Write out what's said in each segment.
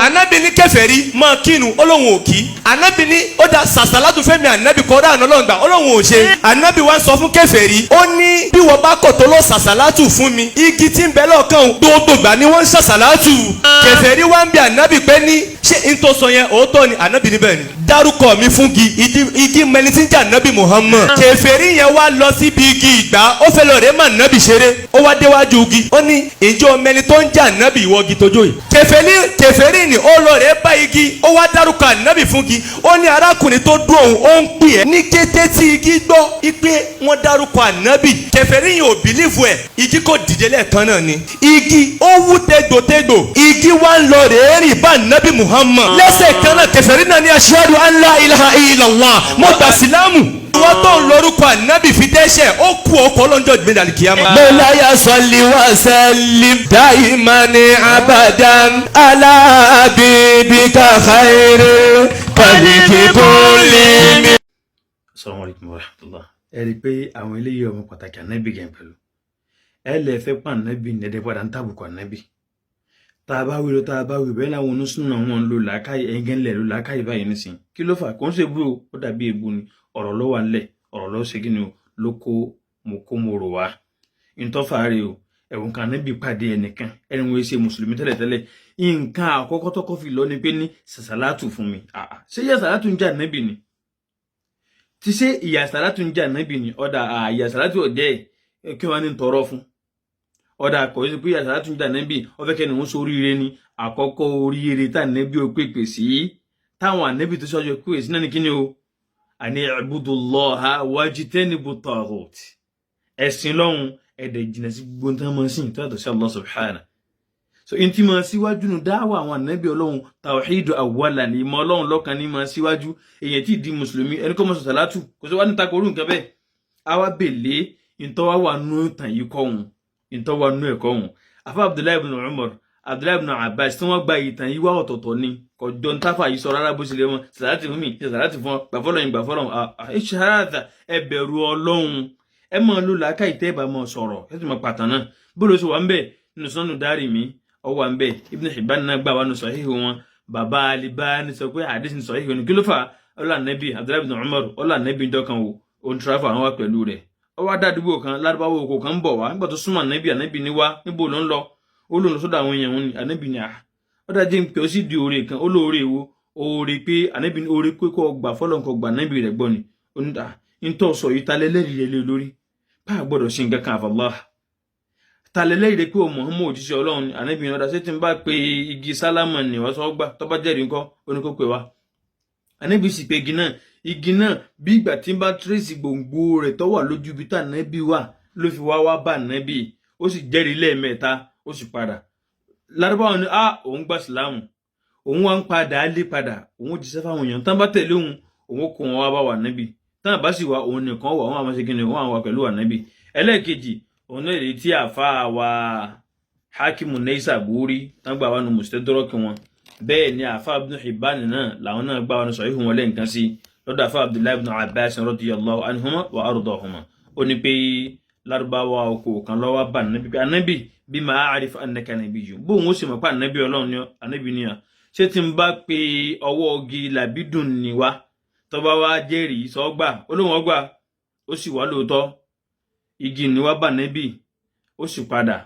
Anabi ní kèfèrí máa kínu Ọlọ́hun ò kí. Anabi ní ó dá sàṣàlátù fẹ́mi Anabi kọ́ dáhùn Ọlọ́hun gbà Ọlọ́hun ò ṣe. Anabi wá sọ fún kèfèrí ó ní bí wọ́n bá kọ̀ tó lọ sàṣàlátù fún mi igi tí ń bẹ lọ́kàn gbogbo gbà ni wọ́n ń sàṣàlátù. Kèfèrí wá ń bi Anabi pé ní ṣé n tó sọ yẹn òótọ́ ni Anabi níbẹ̀ ni. Dárúkọ mi fún igi mẹni tí ń jà Anabi Muhammad. Kèfèrí yẹn wá lọ síbi igi ìgbà ó fẹ́ lọ rẹ́ mọ́ Anabi ṣeré ó wá déwájú igi ó ní ìjọ mẹni tó ń jà Anabi ìwọ igi tójó yìí. Kèfèrí ni ó lọ rẹ́ bá igi ó wá dárúkọ Anabi fún igi ó ní arákùnrin tó dún òun ó ń pè ẹ́ ní kété tí igi gbọ́ ipe wọ́n dárúkọ Anabi. Kèfèrí yìí ò bìlífù ẹ̀ igi kò dìde lẹ́ẹ̀kan náà ni igi ó wú tégbòtégbò igi wá ń lọ rẹ́ rìn bá Anabi Muhammad lẹ́sẹ̀ kan náà kèfèrí náà ní ashhadu an la ilaha illallah mo gbà sílámù. Wọ́n tó ń lórúkọ Anabi fi dẹ́ṣẹ̀ ó kú ọkọ̀ ọlọ́njọ́ ìgbéga kìyàmá. Mọ́láyà salli wa sallim daiman abadan ala habibika khairil khalqi kullihim. Assalamu alaikum warahmatullah. Ẹ rí pé àwọn eléyìí ọmọ pàtàkì Anabi gan pẹ̀lú ẹ lè fẹ́ pa Anabi ní ẹ̀dẹ́ padà ń tàbùkù Anabi. Tá a bá wí bẹ́ẹ̀ láwọn onísùnà wọn lò làákàyè ẹ̀gẹ́ ńlẹ̀ lò làákàyè báyìí nísìn kí ló fà kó ń ṣe bú ó dàbí ebu ni ọ̀rọ̀ ló wà ńlẹ̀ ọ̀rọ̀ ló ṣe kí ni o ló kó mo rò wá ìtọ́fà rè o ẹ̀wọ̀n kan Anabi pàdé ẹnìkan ẹni wọ́n ṣe mùsùlùmí tẹ́lẹ̀tẹ́lẹ̀ nǹkan àkọ́kọ́ tọ́kọ́ fi lọ ni pé ní sàṣàlátù fún mi ṣé ìyá sàṣàlátù ń jà Anabi ni ti ṣe ìyá sàṣàlátù ń jà Anabi ni ọ̀dà ìyá sàṣàlátù ọ̀jẹ́ kí wọ́n ní tọrọ fún ọ̀dà kò sí pé ìyá sàṣàlátù ń jà Anabi ọ̀fẹ́ kẹ́ni wọ́n sọ oríire ni àkọ́kọ́ oríire tá Anabi ó pèpè sí táwọn Anabi tó ṣọ́jọ́ pé sí náà ni kí ni o ani ibudullaha wajtanibu taghut ẹ̀sìn lọ́hun ẹ̀dẹ̀ jìnà sí gbogbo tán mọ́ sí ìtọ́tọ̀ sí Allah subhanahu so in ti mọ́ síwájú nù dáwà àwọn Anabi Ọlọ́hun tawhidu awwalan ni ìmọ̀ Ọlọ́hun lọ́kan ní mọ́ síwájú èyàn tí di mùsùlùmí ẹni kọ́ mọ́ sàlátù kò sí wá ní takoru nǹkan bẹ́ẹ̀ àwa bèlè ìtọ́wà wà nú ìtàn yìí kọ́ hùn ìtọ́wà nú ẹ̀kọ́ hùn afa Abdullahi ibn Umar Abdullahi ibn Abbas tí wọ́n gba ìtàn yìí wá ọ̀tọ̀ọ̀tọ̀ ni kọjọ ntafa yìí sọ rárá bó ṣe lè wọn sàlátì fún mi sàlátì fún ọ gbàfọlọ yìí gbàfọlọ ìṣàràdà ẹ bẹ̀rù Ọlọ́hun ẹ máa lò làákà ìtẹ́ẹ̀bà máa sọ̀rọ̀ ẹ sì máa pàtàn náà bó ló ṣe wà ń bẹ̀ nínú sọ́nù dárì mi ọ wà ń bẹ̀ Ibn Hibban náà gbà wà nù Sahihu wọn bàbá Albani sọ pé hadith ní Sahihu ní kí ló fà ọlọ́ Anabi Abdullahi ibn Umar ọlọ́ Anabi dọ́kan wò ó ń tirafa àwọn wá pẹ̀lú rẹ̀ ọ wá dádúgbò kan lárúbáwò òkò kan ń bọ̀ wá nígbà tó súnmọ́ Anabi ní wá níbo ló ń lọ ó lòun lọ sọ́dọ̀ àwọn èèyàn wọn ni Anabi ní ó dájú pé ó sì di oore kan ó lóore wo oore pé Anabi ní oore pé kó gbà fọlọ́n kó gbà Anabi rẹ̀ gbọ́ ni ó ní ntọ́ sọ yìí talẹ́lẹ́rìí rẹ̀ lé lórí bá a gbọ́dọ̀ ṣe nǹkan kan àfàlọ́ talẹ́lẹ́rìí rẹ̀ pé o Muhammad òjíṣẹ́ Ọlọ́run ni Anabi ní ọ̀dà ṣé tí n bá pe igi sálámà ní wọ́n sọ gbà tó bá jẹ́rìí ńkọ́ ó ní kó pè wá Anabi sì pé igi náà bí ìgbà tí n bá tírèsì gbòǹgbò rẹ̀ tó wà lójú ibi tá Anabi wà ló fi wá bá Anabi ó sì jẹ́rìí lẹ́ẹ̀mẹ́ta ó sì padà lárúbáwọ̀ ni òun gba ìsìlámù òun wá ń padà lé padà òun jíṣẹ́ fáwọn èèyàn tán bá tẹ̀lé òun kó wọn wá bá wà Nábì tán bá sì wá òun nìkan wà wọn àwọn ṣe kíni wọn àwọn pẹ̀lú wà Nábì ẹlẹ́ẹ̀kejì òun náà lè tí àfa wa Hakimu Naysaburi tán gbà wà nù Mustadrak wọn bẹ́ẹ̀ ni àfa Ibn Hibban náà làwọn náà gbà wà nù Sahihu wọn lẹ́ǹkan sí lọ́dọ̀ àfa Abdullahi ibn Abbas radiyallahu anhuma wa ardahuma ó ní pé lárúbáwá ọkọ̀ kan lọ́wọ́ bá Nábì pé Nábì bima a'rif annaka nabiyyun bóun ó sì mọ̀ pé Anabi Ọlọ́run ni Anabi ni ṣé tí n bá pe ọwọ́ ogi làbídùn ni wá tó bá wá jẹ́rìí sọ́gbà olóhùn ọgbà ó sì wá lóòótọ́ igi ni wá bá Anabi ó sì padà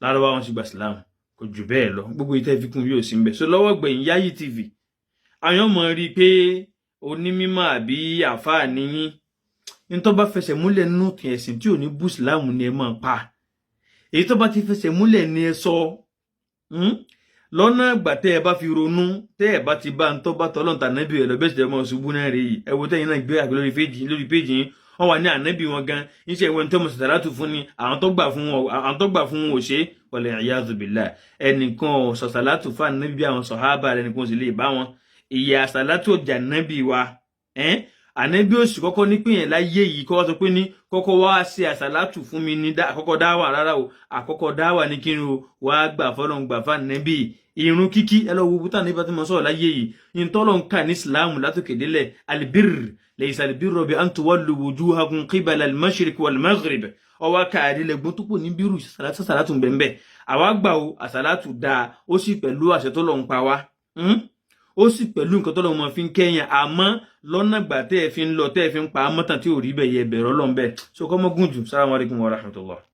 lárúbáwá wọn sì gba Islam kò jù bẹ́ẹ̀ lọ gbogbo ìtẹ́ fi kún yóò sí ń bẹ̀ so lọ́wọ́ gbẹ̀yìn Yayi TV àwọn ọmọ rí i pé onímọ̀ àbí àfáà níyìn ní tó bá fẹsẹ̀ múlẹ̀ nínú ẹ̀sìn tí ò ní bú Islam ni ẹ máa pa èyí tó bá ti fẹsẹ̀ múlẹ̀ ní ẹ sọ lọ́nà àgbà tẹ́ ẹ bá fi ronú tẹ́ ẹ bá ti bá ń tọ́ bá tọ́lọ́n tà Anabi rẹ̀ lọ́bẹ̀ ṣẹ̀dẹ̀ mọ́ ṣubú náà rèé ẹ wo tẹ́yìn náà gbé àgbẹ̀ lórí péjì yín wọ́n wà ní Anabi wọn gan iṣẹ́ ìwé tó mọ̀ sàlátù fún ni àwọn tó gbà fún wọn ò ṣe wal iyadhu billah ẹnìkan sàlátù fún Anabi àwọn sàhábà rẹ̀ nìkan sì lè bá wọn ìyà sàlátù ọjà Anabi wa Anabi ó sì kọ́kọ́ ní pìyàn láyé yìí kọ́kọ́ sọ pé ní kọ́kọ́ wá ṣe àsàlátù fún mi ní àkọ́kọ́ dáwà rárá o àkọ́kọ́ dáwà ní kí n o wá gbà fọ́lọ́n gbà fún Anabi ìrun kíkí ẹ lọ wo bútà nípa tí mo sọ̀rọ̀ láyé yìí ìtọ́lọ̀ ń kà ní ìsìláàmù látòkè délẹ̀ albir laysa albirru bi an tuwallu wujuhakum qibala al-mashriq wal-maghrib ọwọ́ káàdìlẹ̀ gbọ́n tó pò ní bírù àsàlátù bẹ́ẹ̀ àwa gbà o àsàlátù dáa ó sì pẹ̀lú àṣẹ tó lọ ń pa wá ó sì pẹ̀lú nǹkan tọ́lọ́run máa fi ń kẹ́yìn àmọ́ lọ́nà gbà tẹ́ ẹ fi ń lọ tẹ́ ẹ fi ń pa á mọ́tàn tí ò rí bẹ́ẹ̀ yẹ bẹ̀rẹ̀ Ọlọ́run bẹ́ẹ̀ so kọ́ mọ́ gùn jù. Assalamu alaikum warahmatullah.